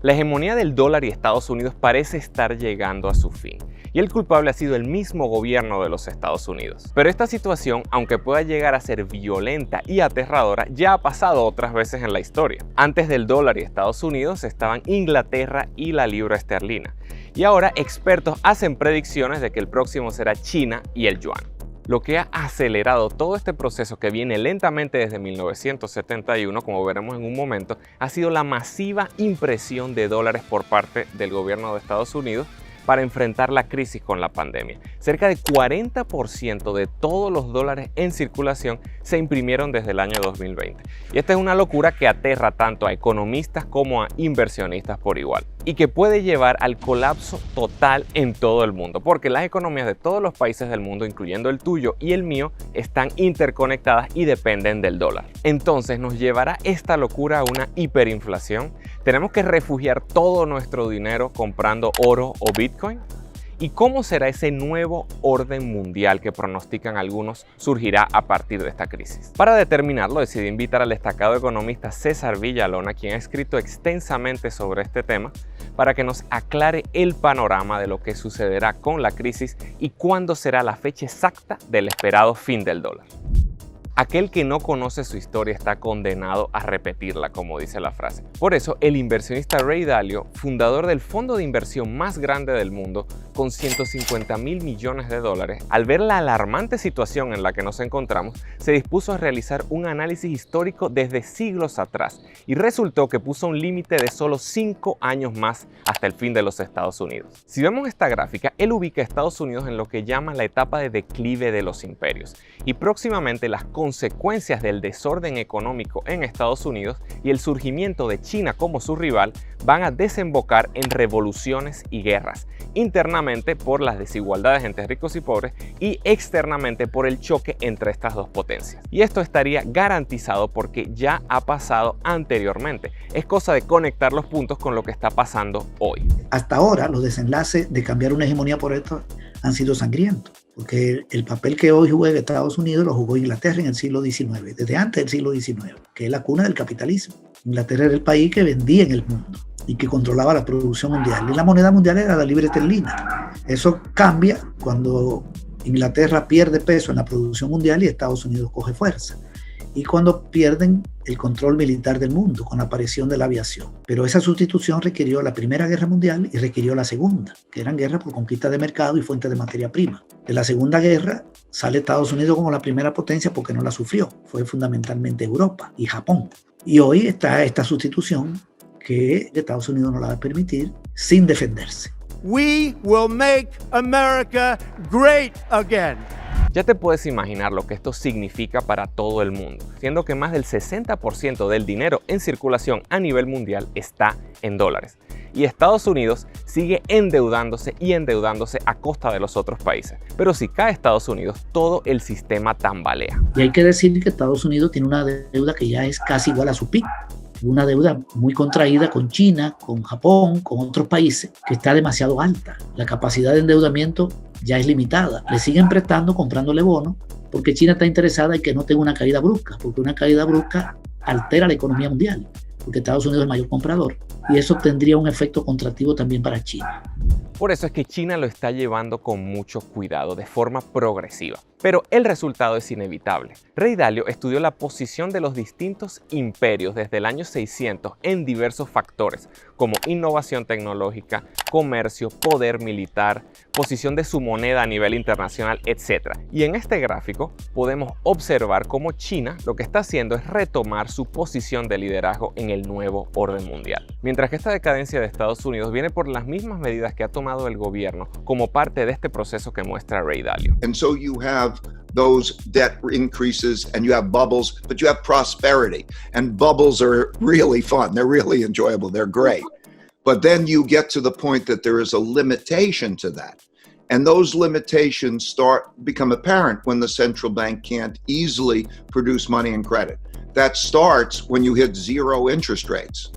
La hegemonía del dólar y Estados Unidos parece estar llegando a su fin, y el culpable ha sido el mismo gobierno de los Estados Unidos. Pero esta situación, aunque pueda llegar a ser violenta y aterradora, ya ha pasado otras veces en la historia. Antes del dólar y Estados Unidos estaban Inglaterra y la libra esterlina, y ahora expertos hacen predicciones de que el próximo será China y el yuan. Lo que ha acelerado todo este proceso, que viene lentamente desde 1971, como veremos en un momento, ha sido la masiva impresión de dólares por parte del gobierno de Estados Unidos para enfrentar la crisis con la pandemia. Cerca de 40% de todos los dólares en circulación se imprimieron desde el año 2020. Y esta es una locura que aterra tanto a economistas como a inversionistas por igual, y que puede llevar al colapso total en todo el mundo, porque las economías de todos los países del mundo, incluyendo el tuyo y el mío, están interconectadas y dependen del dólar. Entonces, ¿nos llevará esta locura a una hiperinflación? ¿Tenemos que refugiar todo nuestro dinero comprando oro o Bitcoin? ¿Y cómo será ese nuevo orden mundial que pronostican algunos surgirá a partir de esta crisis? Para determinarlo, decidí invitar al destacado economista César Villalona, quien ha escrito extensamente sobre este tema, para que nos aclare el panorama de lo que sucederá con la crisis y cuándo será la fecha exacta del esperado fin del dólar. Aquel que no conoce su historia está condenado a repetirla, como dice la frase. Por eso, el inversionista Ray Dalio, fundador del fondo de inversión más grande del mundo, con 150.000 millones de dólares, al ver la alarmante situación en la que nos encontramos, se dispuso a realizar un análisis histórico desde siglos atrás y resultó que puso un límite de solo 5 años más hasta el fin de los Estados Unidos. Si vemos esta gráfica, él ubica a Estados Unidos en lo que llama la etapa de declive de los imperios, y próximamente las consecuencias del desorden económico en Estados Unidos y el surgimiento de China como su rival van a desembocar en revoluciones y guerras, internamente por las desigualdades entre ricos y pobres y externamente por el choque entre estas dos potencias. Y esto estaría garantizado porque ya ha pasado anteriormente. Es cosa de conectar los puntos con lo que está pasando hoy. Hasta ahora los desenlaces de cambiar una hegemonía por esto han sido sangrientos, porque el papel que hoy juega Estados Unidos lo jugó Inglaterra en el siglo XIX, desde antes del siglo XIX, que es la cuna del capitalismo. Inglaterra era el país que vendía en el mundo y que controlaba la producción mundial, y la moneda mundial era la libra esterlina. Eso cambia cuando Inglaterra pierde peso en la producción mundial y Estados Unidos coge fuerza, y cuando pierden el control militar del mundo con la aparición de la aviación. Pero esa sustitución requirió la Primera Guerra Mundial y requirió la Segunda, que eran guerras por conquista de mercado y fuentes de materia prima. De la Segunda Guerra sale Estados Unidos como la primera potencia porque no la sufrió. Fue fundamentalmente Europa y Japón. Y hoy está esta sustitución que Estados Unidos no la va a permitir sin defenderse. We will make America great again. Ya te puedes imaginar lo que esto significa para todo el mundo, siendo que más del 60% del dinero en circulación a nivel mundial está en dólares. Y Estados Unidos sigue endeudándose y endeudándose a costa de los otros países. Pero si cae Estados Unidos, todo el sistema tambalea. Y hay que decir que Estados Unidos tiene una deuda que ya es casi igual a su PIB. Una deuda muy contraída con China, con Japón, con otros países, que está demasiado alta. La capacidad de endeudamiento ya es limitada. Le siguen prestando, comprándole bonos, porque China está interesada en que no tenga una caída brusca, porque una caída brusca altera la economía mundial, porque Estados Unidos es el mayor comprador, y eso tendría un efecto contractivo también para China. Por eso es que China lo está llevando con mucho cuidado, de forma progresiva. Pero el resultado es inevitable. Ray Dalio estudió la posición de los distintos imperios desde el año 600 en diversos factores, como innovación tecnológica, comercio, poder militar, posición de su moneda a nivel internacional, etc. Y en este gráfico podemos observar cómo China lo que está haciendo es retomar su posición de liderazgo en el nuevo orden mundial. Mientras que esta decadencia de Estados Unidos viene por las mismas medidas que ha tomado el gobierno como parte de este proceso que muestra Ray Dalio. And so you have those debt increases and you have bubbles, but you have prosperity. And bubbles are really fun. They're really enjoyable. They're great. But then you get to the point that there is a limitation to that. And those limitations become apparent when the central bank can't easily produce money and credit. That starts when you hit zero interest rates,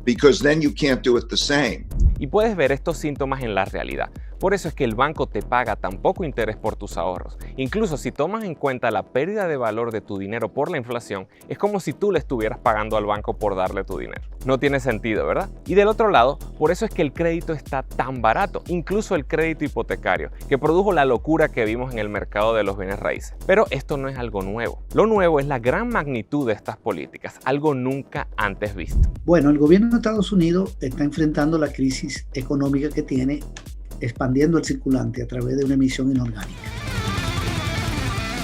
because then you can't do it the same. Y puedes ver estos síntomas en la realidad. Por eso es que el banco te paga tan poco interés por tus ahorros. Incluso si tomas en cuenta la pérdida de valor de tu dinero por la inflación, es como si tú le estuvieras pagando al banco por darle tu dinero. No tiene sentido, ¿verdad? Y del otro lado, por eso es que el crédito está tan barato, incluso el crédito hipotecario, que produjo la locura que vimos en el mercado de los bienes raíces. Pero esto no es algo nuevo. Lo nuevo es la gran magnitud de estas políticas, algo nunca antes visto. Bueno, el gobierno de Estados Unidos está enfrentando la crisis económica que tiene, expandiendo el circulante a través de una emisión inorgánica.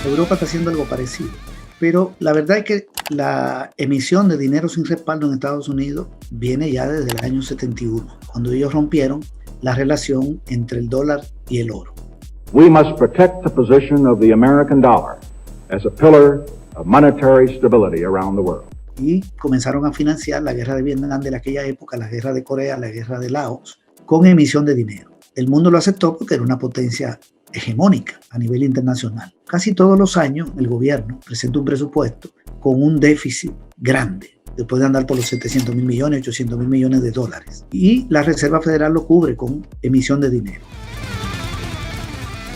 Europa está haciendo algo parecido, pero la verdad es que la emisión de dinero sin respaldo en Estados Unidos viene ya desde el año 71, cuando ellos rompieron la relación entre el dólar y el oro. We must protect the position of the American dollar as a pillar of monetary stability around the world. Y comenzaron a financiar la guerra de Vietnam de aquella época, la guerra de Corea, la guerra de Laos, con emisión de dinero. El mundo lo aceptó porque era una potencia hegemónica a nivel internacional. Casi todos los años el gobierno presenta un presupuesto con un déficit grande, después de andar por los 700 mil millones, 800 mil millones de dólares. Y la Reserva Federal lo cubre con emisión de dinero.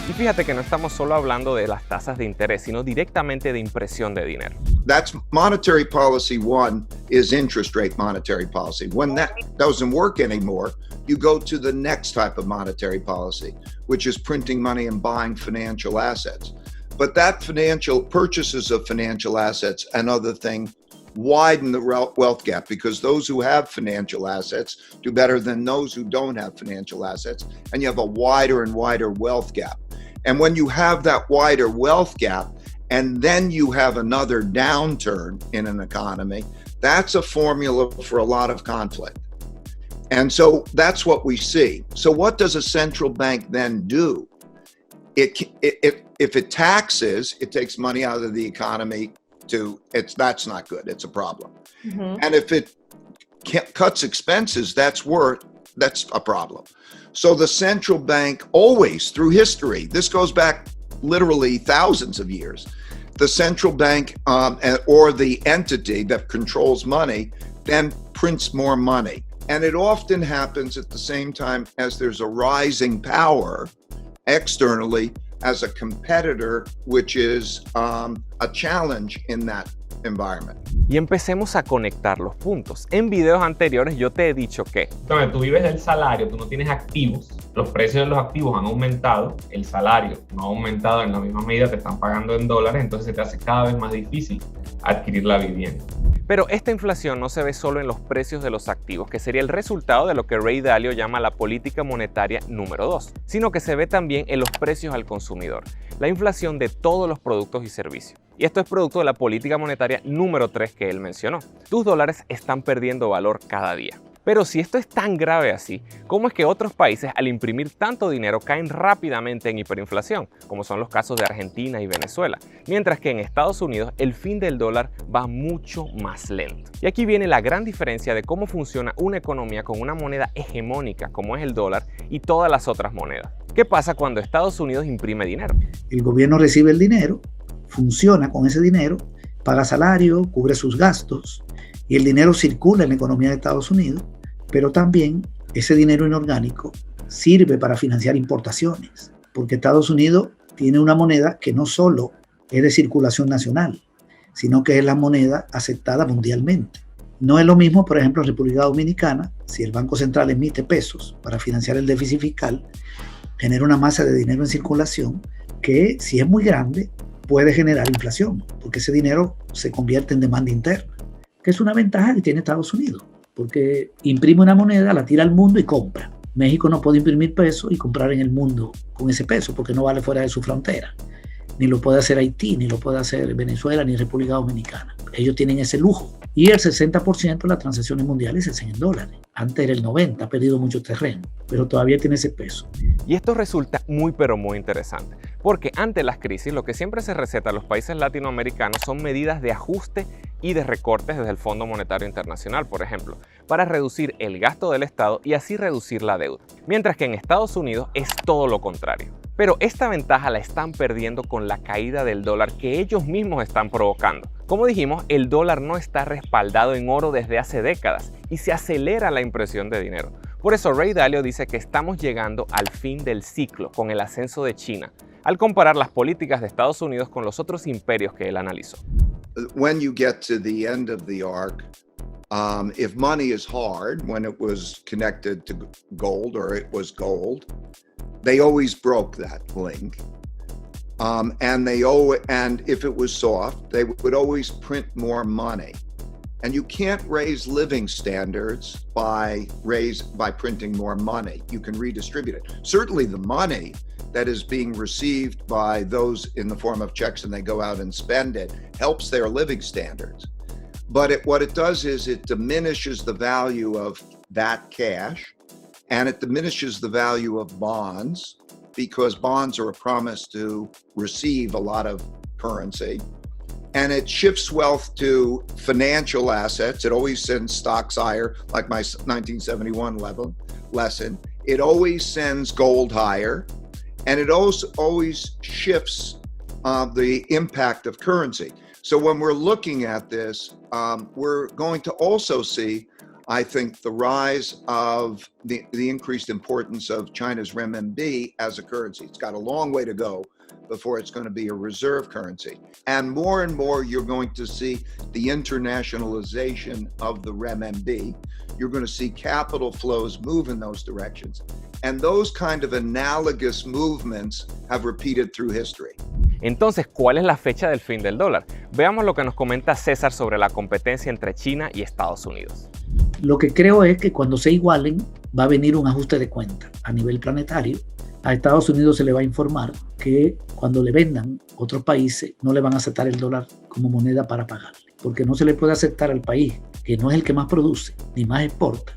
Y fíjate que no estamos solo hablando de las tasas de interés, sino directamente de impresión de dinero. That's monetary policy one is interest rate monetary policy. When that doesn't work anymore, you go to the next type of monetary policy, which is printing money and buying financial assets. But that financial purchases of financial assets and other things widen the wealth gap, because those who have financial assets do better than those who don't have financial assets, and you have a wider and wider wealth gap. And when you have that wider wealth gap, and then you have another downturn in an economy, that's a formula for a lot of conflict. And so that's what we see. So what does a central bank then do? If it taxes, it takes money out of the economy that's not good. It's a problem. Mm-hmm. And if it cuts expenses, that's a problem. So the central bank always, through history, this goes back literally thousands of years, the central bank or the entity that controls money then prints more money. And it often happens at the same time as there's a rising power externally as a competitor, which is a challenge in that environment. Y empecemos a conectar los puntos. En videos anteriores yo te he dicho que tú vives del salario, tú no tienes activos, los precios de los activos han aumentado, el salario no ha aumentado en la misma medida, te están pagando en dólares, entonces se te hace cada vez más difícil adquirir la vivienda. Pero esta inflación no se ve solo en los precios de los activos, que sería el resultado de lo que Ray Dalio llama la política monetaria número 2, sino que se ve también en los precios al consumidor, la inflación de todos los productos y servicios. Y esto es producto de la política monetaria número 3 que él mencionó. Tus dólares están perdiendo valor cada día. Pero si esto es tan grave así, ¿cómo es que otros países al imprimir tanto dinero caen rápidamente en hiperinflación, como son los casos de Argentina y Venezuela? Mientras que en Estados Unidos el fin del dólar va mucho más lento. Y aquí viene la gran diferencia de cómo funciona una economía con una moneda hegemónica como es el dólar y todas las otras monedas. ¿Qué pasa cuando Estados Unidos imprime dinero? El gobierno recibe el dinero, funciona con ese dinero, paga salario, cubre sus gastos y el dinero circula en la economía de Estados Unidos. Pero también ese dinero inorgánico sirve para financiar importaciones, porque Estados Unidos tiene una moneda que no solo es de circulación nacional, sino que es la moneda aceptada mundialmente. No es lo mismo, por ejemplo, en República Dominicana, si el Banco Central emite pesos para financiar el déficit fiscal, genera una masa de dinero en circulación que, si es muy grande, puede generar inflación, porque ese dinero se convierte en demanda interna, que es una ventaja que tiene Estados Unidos. Porque imprime una moneda, la tira al mundo y compra. México no puede imprimir peso y comprar en el mundo con ese peso porque no vale fuera de su frontera. Ni lo puede hacer Haití, ni lo puede hacer Venezuela, ni República Dominicana. Ellos tienen ese lujo. Y el 60% de las transacciones mundiales se hacen en dólares. Antes era el 90%, ha perdido mucho terreno, pero todavía tiene ese peso. Y esto resulta muy pero muy interesante, porque ante las crisis lo que siempre se receta a los países latinoamericanos son medidas de ajuste y de recortes desde el Fondo Monetario Internacional, por ejemplo, para reducir el gasto del Estado y así reducir la deuda. Mientras que en Estados Unidos es todo lo contrario. Pero esta ventaja la están perdiendo con la caída del dólar que ellos mismos están provocando. Como dijimos, el dólar no está respaldado en oro desde hace décadas y se acelera la impresión de dinero. Por eso Ray Dalio dice que estamos llegando al fin del ciclo con el ascenso de China, al comparar las políticas de Estados Unidos con los otros imperios que él analizó. When you get to the end of the arc, if money is hard, when it was connected to gold or it was gold, they always broke that link. And if it was soft, they would always print more money. And you can't raise living standards by printing more money. You can redistribute it. Certainly the money that is being received by those in the form of checks and they go out and spend it helps their living standards. But what it does is it diminishes the value of that cash, and it diminishes the value of bonds, because bonds are a promise to receive a lot of currency. And it shifts wealth to financial assets. It always sends stocks higher, like my 1971 lesson. It always sends gold higher. And it also always shifts the impact of currency. So when we're looking at this, we're going to also see, I think, the rise of the increased importance of China's renminbi as a currency. It's got a long way to go before it's going to be a reserve currency. And more you're going to see the internationalization of the renminbi. You're going to see capital flows move in those directions. And those kind of analogous movements have repeated through history. Entonces, ¿cuál es la fecha del fin del dólar? Veamos lo que nos comenta César sobre la competencia entre China y Estados Unidos. Lo que creo es que cuando se igualen va a venir un ajuste de cuenta a nivel planetario. A Estados Unidos se le va a informar que cuando le vendan otros países no le van a aceptar el dólar como moneda para pagarle, porque no se le puede aceptar al país que no es el que más produce ni más exporta,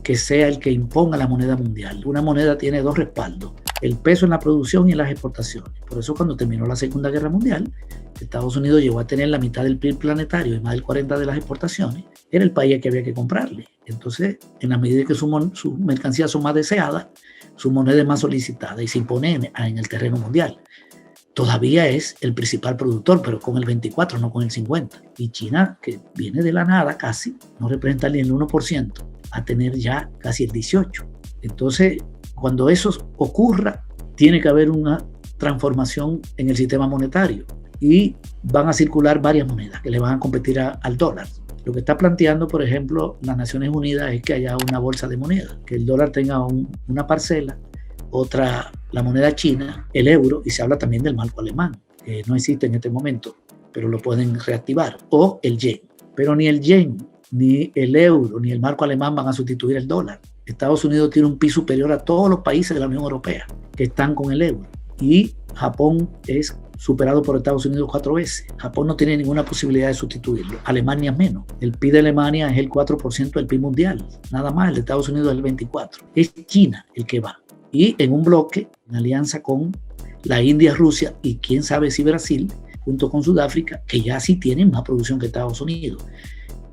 que sea el que imponga la moneda mundial. Una moneda tiene dos respaldos: el peso en la producción y en las exportaciones. Por eso cuando terminó la Segunda Guerra Mundial, Estados Unidos llegó a tener la mitad del PIB planetario y más del 40% de las exportaciones. Era el país que había que comprarle. Entonces, en la medida que sus mercancías son más deseadas, su moneda es más solicitada y se impone en el terreno mundial. Todavía es el principal productor, pero con el 24%, no con el 50%. Y China, que viene de la nada casi, no representa ni el 1%, a tener ya casi el 18%. Entonces, cuando eso ocurra, tiene que haber una transformación en el sistema monetario y van a circular varias monedas que le van a competir al dólar. Lo que está planteando, por ejemplo, las Naciones Unidas es que haya una bolsa de monedas, que el dólar tenga una parcela, otra la moneda china, el euro, y se habla también del marco alemán, que no existe en este momento, pero lo pueden reactivar, o el yen. Pero ni el yen, ni el euro, ni el marco alemán van a sustituir el dólar. Estados Unidos tiene un PIB superior a todos los países de la Unión Europea que están con el euro. Y Japón es superado por Estados Unidos 4 veces. Japón no tiene ninguna posibilidad de sustituirlo. Alemania menos. El PIB de Alemania es el 4% del PIB mundial. Nada más, el de Estados Unidos es el 24%. Es China el que va. Y en un bloque, en alianza con la India, Rusia y quién sabe si Brasil, junto con Sudáfrica, que ya sí tienen más producción que Estados Unidos.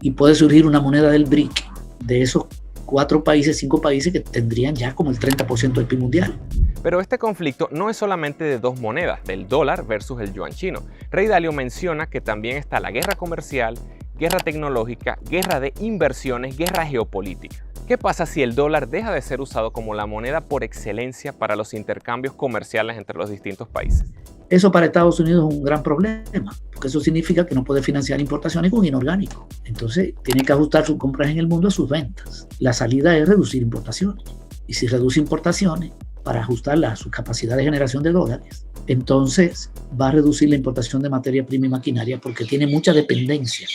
Y puede surgir una moneda del BRIC, de esos 4 países, 5 países que tendrían ya como el 30% del PIB mundial. Pero este conflicto no es solamente de dos monedas, del dólar versus el yuan chino. Ray Dalio menciona que también está la guerra comercial, guerra tecnológica, guerra de inversiones, guerra geopolítica. ¿Qué pasa si el dólar deja de ser usado como la moneda por excelencia para los intercambios comerciales entre los distintos países? Eso para Estados Unidos es un gran problema, porque eso significa que no puede financiar importaciones con inorgánico. Entonces, tiene que ajustar sus compras en el mundo a sus ventas. La salida es reducir importaciones. Y si reduce importaciones para ajustarla a su capacidad de generación de dólares, entonces va a reducir la importación de materia prima y maquinaria porque tiene mucha dependencia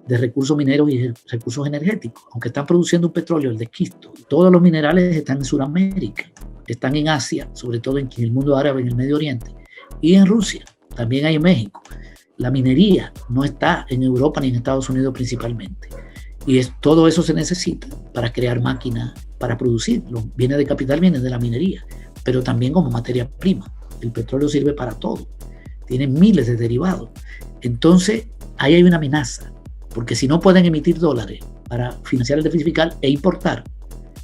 de recursos mineros y recursos energéticos. Aunque están produciendo un petróleo, el de esquisto, todos los minerales están en Sudamérica, están en Asia, sobre todo en el mundo árabe, en el Medio Oriente, y en Rusia, también hay en México. La minería no está en Europa ni en Estados Unidos principalmente. Y todo eso se necesita para crear máquinas, para producir. Los bienes de capital vienen de la minería, pero también como materia prima. El petróleo sirve para todo. Tiene miles de derivados. Entonces, ahí hay una amenaza, porque si no pueden emitir dólares para financiar el déficit fiscal e importar,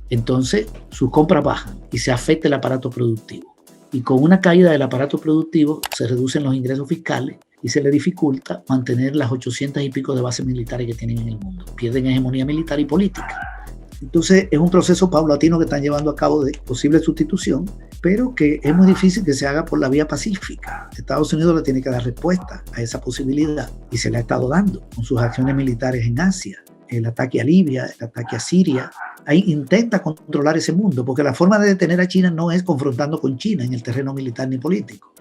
entonces sus compras bajan y se afecta el aparato productivo. Y con una caída del aparato productivo se reducen los ingresos fiscales y se les dificulta mantener las 800 y pico de bases militares que tienen en el mundo. Pierden hegemonía militar y política. Entonces es un proceso paulatino que están llevando a cabo de posible sustitución, pero que es muy difícil que se haga por la vía pacífica. Estados Unidos le tiene que dar respuesta a esa posibilidad y se le ha estado dando con sus acciones militares en Asia, el ataque a Libia, el ataque a Siria. Ahí intenta controlar ese mundo, porque la forma de detener a China no es confrontando con China en el terreno militar ni político,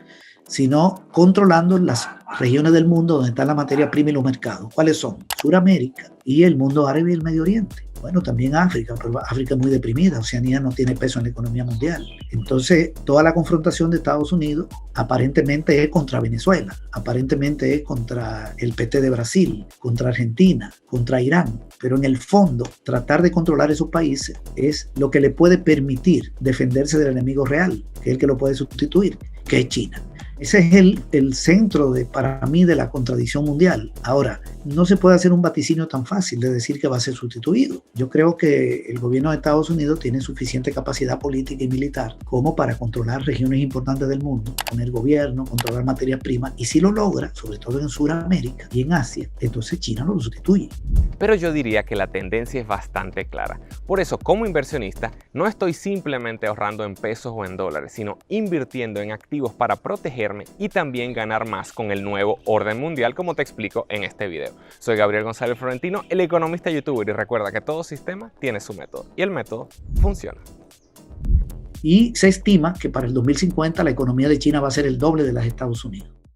sino controlando las regiones del mundo donde está la materia prima y los mercados. ¿Cuáles son? Suramérica y el mundo árabe y el Medio Oriente. Bueno, también África, pero África es muy deprimida, Oceanía no tiene peso en la economía mundial. Entonces, toda la confrontación de Estados Unidos aparentemente es contra Venezuela, aparentemente es contra el PT de Brasil, contra Argentina, contra Irán, pero en el fondo, tratar de controlar esos países es lo que le puede permitir defenderse del enemigo real, que es el que lo puede sustituir, que es China. Ese es el centro, para mí, de la contradicción mundial. Ahora, no se puede hacer un vaticinio tan fácil de decir que va a ser sustituido. Yo creo que el gobierno de Estados Unidos tiene suficiente capacidad política y militar como para controlar regiones importantes del mundo, poner gobierno, controlar materias primas, y si lo logra, sobre todo en Sudamérica y en Asia, entonces China no lo sustituye. Pero yo diría que la tendencia es bastante clara. Por eso, como inversionista, no estoy simplemente ahorrando en pesos o en dólares, sino invirtiendo en activos para protegerme y también ganar más con el nuevo orden mundial, como te explico en este video. Soy Gabriel González Florentino, el economista youtuber, y recuerda que todo sistema tiene su método y el método funciona. Y se estima que para el 2050 la economía de China va a ser el doble de la de Estados Unidos.